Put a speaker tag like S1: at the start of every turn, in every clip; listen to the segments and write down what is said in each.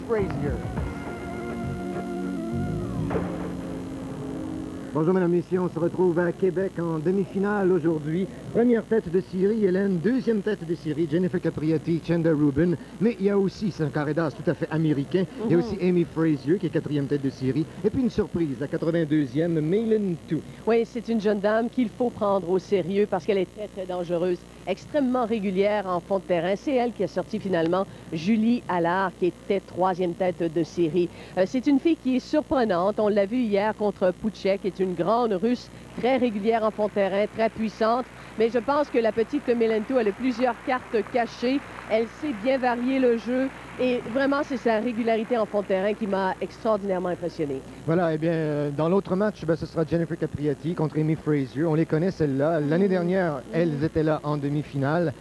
S1: Frazier. Bonjour mesdames, messieurs, on se retrouve à Québec en demi-finale aujourd'hui. Première tête de série, Hélène. Deuxième tête de série, Jennifer Capriati, Chanda Rubin. Mais il y a aussi, c'est un carré d'as tout à fait américain, il y a aussi Amy Frazier qui est quatrième tête de série. Et puis une surprise, la 82e, Maylin Tu.
S2: Oui, c'est une jeune dame qu'il faut prendre au sérieux parce qu'elle est très, très dangereuse, extrêmement régulière en fond de terrain. C'est elle qui a sorti finalement Julie Allard, qui était troisième tête de série. C'est une fille qui est surprenante. On l'a vu hier contre Pouchek, qui est une grande Russe, très régulière en fond de terrain, très puissante. Mais je pense que la petite Maylin Tu, elle a plusieurs cartes cachées. Elle sait bien varier le jeu. Et vraiment, c'est sa régularité en fond de terrain qui m'a extraordinairement impressionné.
S1: Voilà, eh bien, dans l'autre match, ce sera Jennifer Capriati contre Amy Frazier. On les connaît, celles-là. L'année dernière, elles étaient là en demi-finale.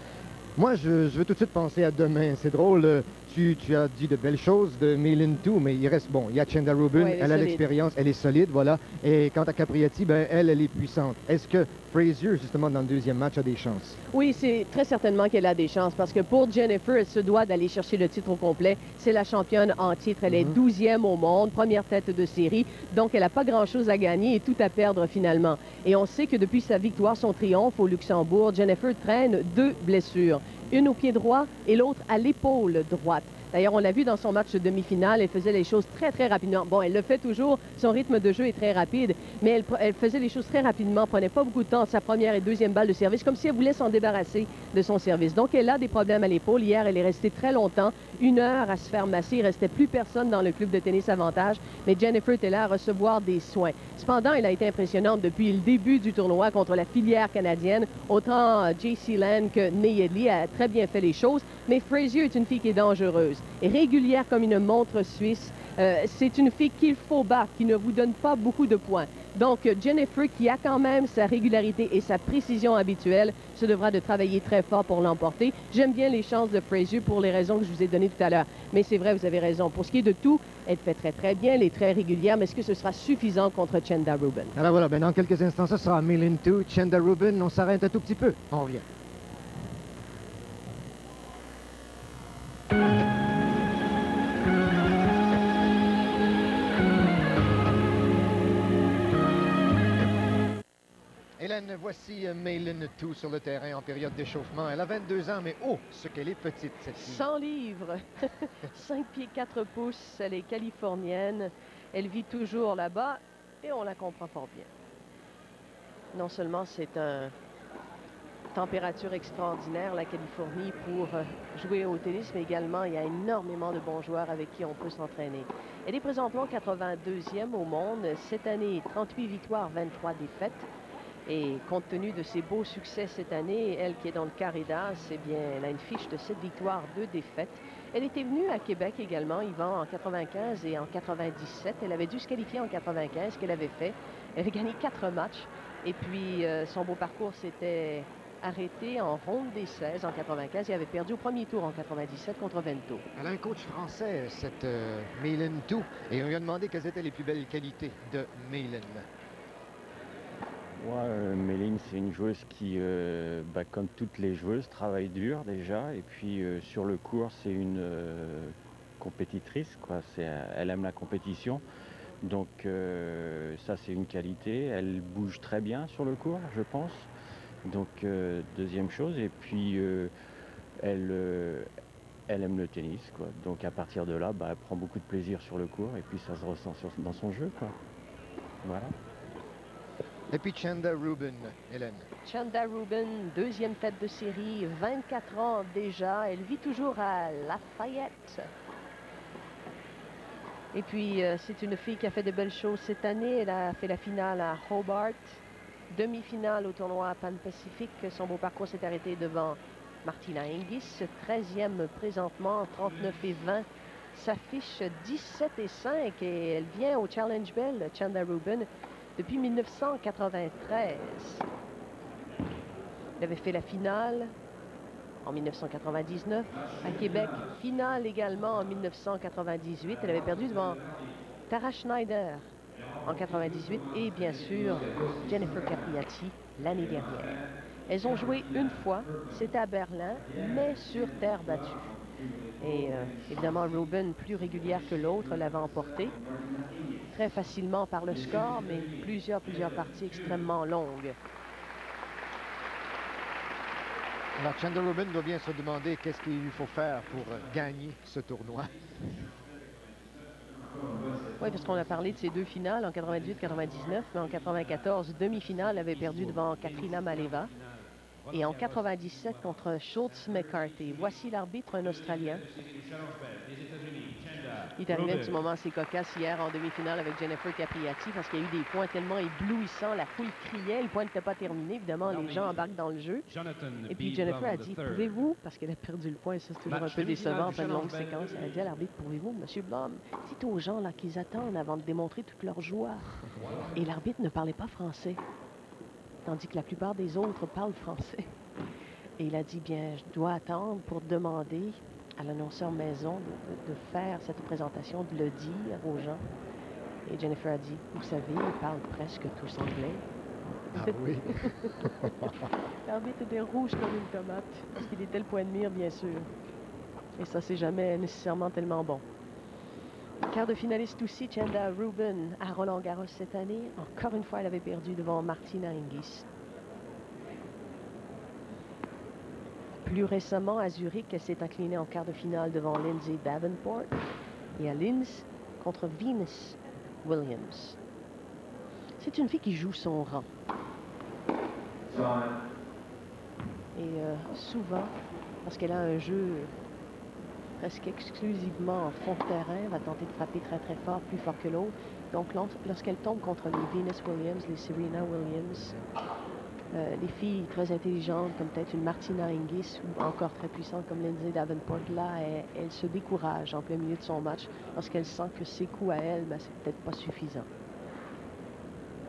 S1: Moi, je veux tout de suite penser à demain. C'est drôle, tu as dit de belles choses de Maylin Tu, mais il reste, bon, il y a Chanda Rubin, elle a l'expérience, elle est solide, voilà. Et quant à Capriati, ben, elle est puissante. Est-ce que Frazier, justement, dans le deuxième match, a des chances?
S2: Oui, c'est très certainement qu'elle a des chances parce que pour Jennifer, elle se doit d'aller chercher le titre au complet. C'est la championne en titre. Elle est 12e au monde, première tête de série. Donc, elle n'a pas grand-chose à gagner et tout à perdre finalement. Et on sait que depuis sa victoire, son triomphe au Luxembourg, Jennifer traîne 2 blessures. Une au pied droit et l'autre à l'épaule droite. D'ailleurs, on l'a vu dans son match de demi-finale, elle faisait les choses très, très rapidement. Bon, elle le fait toujours, son rythme de jeu est très rapide, mais elle faisait les choses très rapidement, prenait pas beaucoup de temps sa première et deuxième balle de service, comme si elle voulait s'en débarrasser de son service. Donc, elle a des problèmes à l'épaule. Hier, elle est restée très longtemps, 1 heure à se faire masser. Il restait plus personne dans le club de tennis Avantage, mais Jennifer était là à recevoir des soins. Cependant, elle a été impressionnante depuis le début du tournoi contre la filière canadienne. Autant J.C. Land que Nayeli a très bien fait les choses, mais Frazier est une fille qui est dangereuse et régulière comme une montre suisse. C'est une fille qu'il faut battre, qui ne vous donne pas beaucoup de points. Donc, Jennifer, qui a quand même sa régularité et sa précision habituelle, se devra de travailler très fort pour l'emporter. J'aime bien les chances de Frazier pour les raisons que je vous ai données tout à l'heure. Mais c'est vrai, vous avez raison. Pour ce qui est de tout, elle fait très, très bien. Elle est très régulière. Mais est-ce que ce sera suffisant contre Chanda Rubin?
S1: Alors voilà, ben, dans quelques instants, ce sera Maylin Tu, Chanda Rubin. On s'arrête un tout petit peu. On revient. Hélène, voici Maylin Tu sur le terrain en période d'échauffement. Elle a 22 ans, mais oh, ce qu'elle est petite, cette fille.
S2: 100 livres, 5 pieds 4 pouces, elle est californienne. Elle vit toujours là-bas et on la comprend fort bien. Non seulement c'est une température extraordinaire, la Californie, pour jouer au tennis, mais également il y a énormément de bons joueurs avec qui on peut s'entraîner. Elle est présentement 82e au monde. Cette année, 38 victoires, 23 défaites. Et compte tenu de ses beaux succès cette année, elle qui est dans le carré d'as, eh bien, elle a une fiche de 7 victoires, 2 défaites. Elle était venue à Québec également, Yvan, en 95 et en 97. Elle avait dû se qualifier en 95, qu'elle avait fait. Elle avait gagné 4 matchs. Et puis, son beau parcours s'était arrêté en ronde des 16 en 95. Elle avait perdu au premier tour en 97 contre Vento.
S1: Elle a un coach français, cette Maylin Tu, et on lui a demandé quelles étaient les plus belles qualités de Maylin.
S3: Maylin, c'est une joueuse qui, comme toutes les joueuses, travaille dur déjà. Et puis sur le court, c'est une compétitrice, quoi. Elle aime la compétition. Donc ça, c'est une qualité. Elle bouge très bien sur le court, je pense. Donc deuxième chose. Et puis elle aime le tennis, quoi. Donc à partir de là, elle prend beaucoup de plaisir sur le court. Et puis ça se ressent dans son jeu, quoi. Voilà.
S1: Et puis Chanda Rubin, Hélène.
S2: Chanda Rubin, deuxième tête de série, 24 ans déjà. Elle vit toujours à Lafayette. Et puis, c'est une fille qui a fait de belles choses cette année. Elle a fait la finale à Hobart, demi-finale au tournoi Pan-Pacifique. Son beau parcours s'est arrêté devant Martina Hingis, 13e présentement, 39 et 20. S'affiche 17 et 5 et elle vient au Challenge Bell, Chanda Rubin, depuis 1993. Elle avait fait la finale en 1999 à Québec, finale également en 1998. Elle avait perdu devant Tara Schneider en 98 et bien sûr Jennifer Capriati l'année dernière. Elles ont joué une fois, c'était à Berlin, mais sur terre battue. Et évidemment, Rubin, plus régulière que l'autre, l'avait emporté très facilement par le score, mais plusieurs parties extrêmement longues.
S1: Alors, Chandler Rubin doit bien se demander qu'est-ce qu'il lui faut faire pour gagner ce tournoi.
S2: Oui, parce qu'on a parlé de ces deux finales en 98-99, mais en 94, demi-finale, avait perdu devant Katrina Maleva. Et en 97 contre Schultz McCarthy. Voici l'arbitre, un Australien. Il est arrivé un petit moment assez cocasse hier en demi-finale avec Jennifer Capriati parce qu'il y a eu des points tellement éblouissants. La foule criait, le point n'était pas terminé. Évidemment, les gens embarquent dans le jeu. Et puis Jennifer a dit, pouvez-vous, parce qu'elle a perdu le point, ça c'est toujours un peu décevant en fin de longue séquence, elle a dit à l'arbitre, pouvez-vous, M. Blum, dites aux gens là qu'ils attendent avant de démontrer toute leur joie. Et l'arbitre ne parlait pas français, tandis que la plupart des autres parlent français. Et il a dit, bien, je dois attendre pour demander à l'annonceur maison de faire cette présentation, de le dire aux gens. Et Jennifer a dit, vous savez, ils parlent presque tous anglais.
S1: Ah oui.
S2: L'arbitre était rouge comme une tomate, parce qu'il était le point de mire, bien sûr. Et ça, c'est jamais nécessairement tellement bon. Quart de finaliste aussi, Chanda Rubin à Roland-Garros cette année. Encore une fois, elle avait perdu devant Martina Hingis. Plus récemment, à Zurich, elle s'est inclinée en quart de finale devant Lindsay Davenport. Et à Linz, contre Venus Williams. C'est une fille qui joue son rang. Et souvent, parce qu'elle a un jeu presque exclusivement en fond de terrain, elle va tenter de frapper très très fort, plus fort que l'autre. Donc lorsqu'elle tombe contre les Venus Williams, les Serena Williams, les filles très intelligentes comme peut-être une Martina Hingis ou encore très puissantes comme Lindsay Davenport, là, elle se décourage en plein milieu de son match parce qu'elle sent que ses coups à elle, ben, c'est peut-être pas suffisant.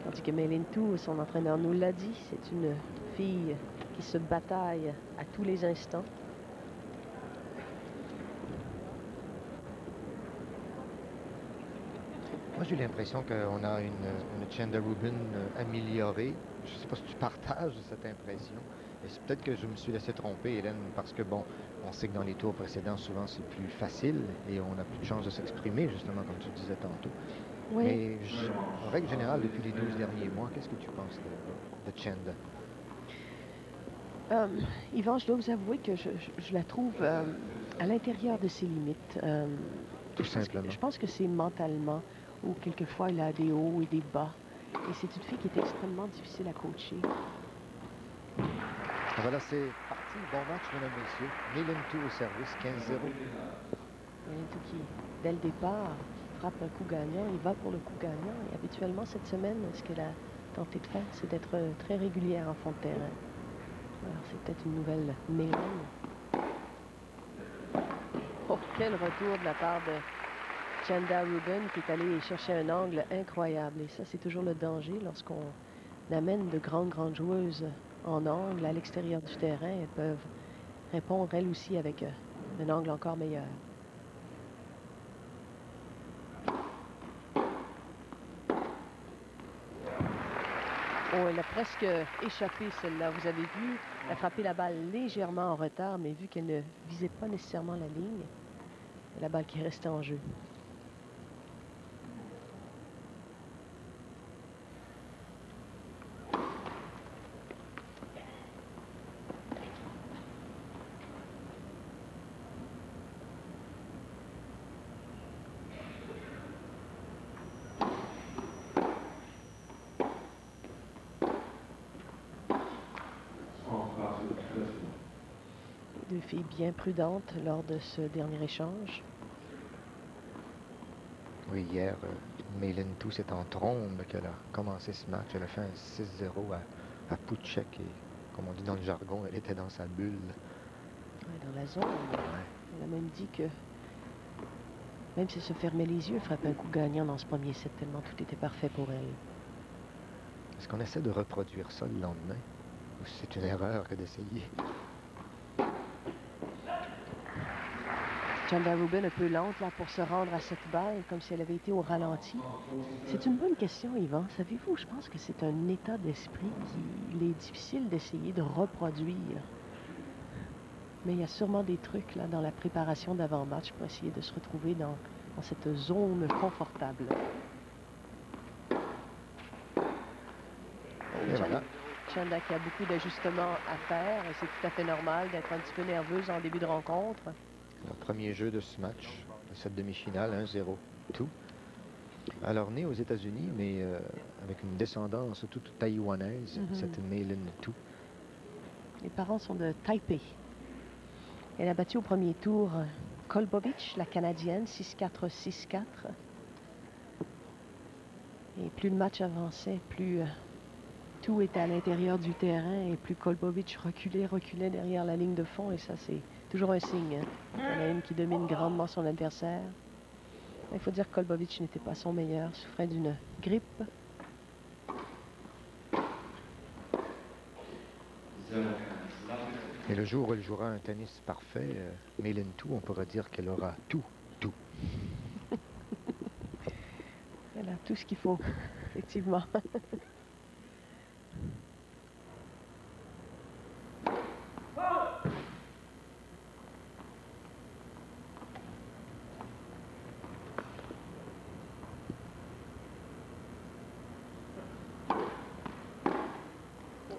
S2: Tandis que Mei Lin Tu, son entraîneur nous l'a dit, c'est une fille qui se bataille à tous les instants.
S1: Moi, j'ai l'impression qu'on a une Chanda Rubin améliorée. Je ne sais pas si tu partages cette impression. Et c'est peut-être que je me suis laissé tromper, Hélène, parce que, bon, on sait que dans les tours précédents, souvent, c'est plus facile et on a plus de chance de s'exprimer, justement, comme tu disais tantôt.
S2: Oui.
S1: Mais, en règle générale, depuis les 12 derniers mois, qu'est-ce que tu penses de Chanda?
S2: Yvan, je dois vous avouer que je la trouve à l'intérieur de ses limites.
S1: Tout simplement.
S2: Je pense que c'est mentalement, où quelquefois elle a des hauts et des bas. Et c'est une fille qui est extrêmement difficile à coacher.
S1: Voilà, c'est parti. Bon match, mesdames et messieurs. Mei Lin Tu au service, 15-0.
S2: Mei Lin Tu qui, dès le départ, frappe un coup gagnant, il va pour le coup gagnant. Et habituellement, cette semaine, ce qu'elle a tenté de faire, c'est d'être très régulière en fond de terrain. Alors, c'est peut-être une nouvelle Mei Lin. Oh, quel retour de la part de Chanda Rubin qui est allée chercher un angle incroyable. Et ça, c'est toujours le danger lorsqu'on amène de grandes joueuses en angle à l'extérieur du terrain. Elles peuvent répondre, elles aussi, avec un angle encore meilleur. Oh, elle a presque échappé, celle-là. Vous avez vu, elle a frappé la balle légèrement en retard, mais vu qu'elle ne visait pas nécessairement la ligne, la balle qui est restée en jeu. Deux filles bien prudentes lors de ce dernier échange.
S1: Oui, hier, Mei Lin Tu, c'est en trombe qu'elle a commencé ce match. Elle a fait un 6-0 à Pucek et, comme on dit dans le jargon, elle était dans sa bulle.
S2: Ouais, dans la zone. Elle a même dit que même si elle se fermait les yeux, elle frappait un coup gagnant dans ce premier set, tellement tout était parfait pour elle.
S1: Est-ce qu'on essaie de reproduire ça le lendemain? Ou c'est une erreur que d'essayer?
S2: Chanda Rubin un peu lente là, pour se rendre à cette balle, comme si elle avait été au ralenti. C'est une bonne question, Yvan. Savez-vous, je pense que c'est un état d'esprit qu'il est difficile d'essayer de reproduire. Mais il y a sûrement des trucs là, dans la préparation d'avant-match pour essayer de se retrouver dans cette zone confortable.
S1: Et voilà.
S2: Chanda qui a beaucoup d'ajustements à faire. C'est tout à fait normal d'être un petit peu nerveuse en début de rencontre.
S1: Le premier jeu de ce match, de cette demi-finale, 1-0 tout. Alors, né aux États-Unis, mais avec une descendance toute taïwanaise, cette Meilin Tu.
S2: Les parents sont de Taipei. Elle a battu au premier tour Kolbovic, la Canadienne, 6-4, 6-4. Et plus le match avançait, plus tout était à l'intérieur du terrain et plus Kolbovic reculait derrière la ligne de fond. Et ça, c'est toujours un signe. Hein. Il y en a une qui domine grandement son adversaire. Il faut dire que Kolbovic n'était pas son meilleur, souffrait d'une grippe.
S1: Et le jour où elle jouera un tennis parfait, Meilin Tu, on pourra dire qu'elle aura tout.
S2: Elle a tout ce qu'il faut, effectivement.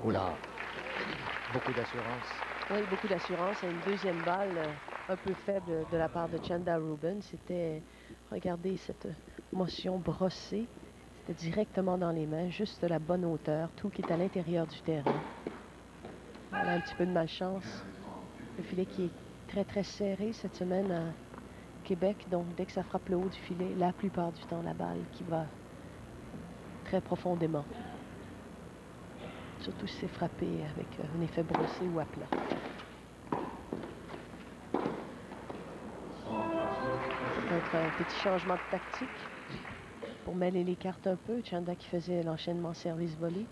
S1: Oula, beaucoup d'assurance.
S2: Oui, beaucoup d'assurance. Et une deuxième balle un peu faible de la part de Chanda Rubin. C'était, regardez cette motion brossée. C'était directement dans les mains, juste de la bonne hauteur, tout qui est à l'intérieur du terrain. Elle a un petit peu de malchance. Le filet qui est très serré cette semaine à Québec. Donc, dès que ça frappe le haut du filet, la plupart du temps, la balle qui va très profondément. Surtout si c'est frappé avec un effet brossé ou à plat. Peut-être un petit changement de tactique pour mêler les cartes un peu. Chanda qui faisait l'enchaînement service-volée.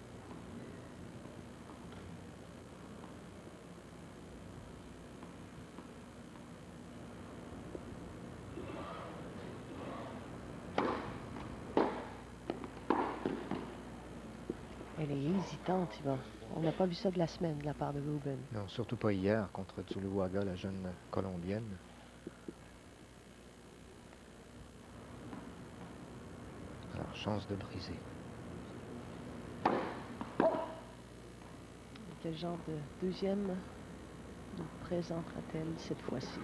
S2: Elle est hésitante, Yvan. On n'a pas vu ça de la semaine de la part de Rubin.
S1: Non, surtout pas hier contre Zuluaga, la jeune Colombienne. Alors, chance de briser.
S2: Quel genre de deuxième nous présentera-t-elle cette fois-ci?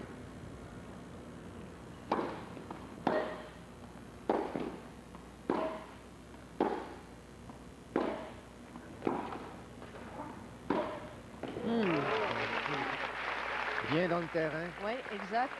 S1: Bien dans le terrain.
S2: Oui, exact.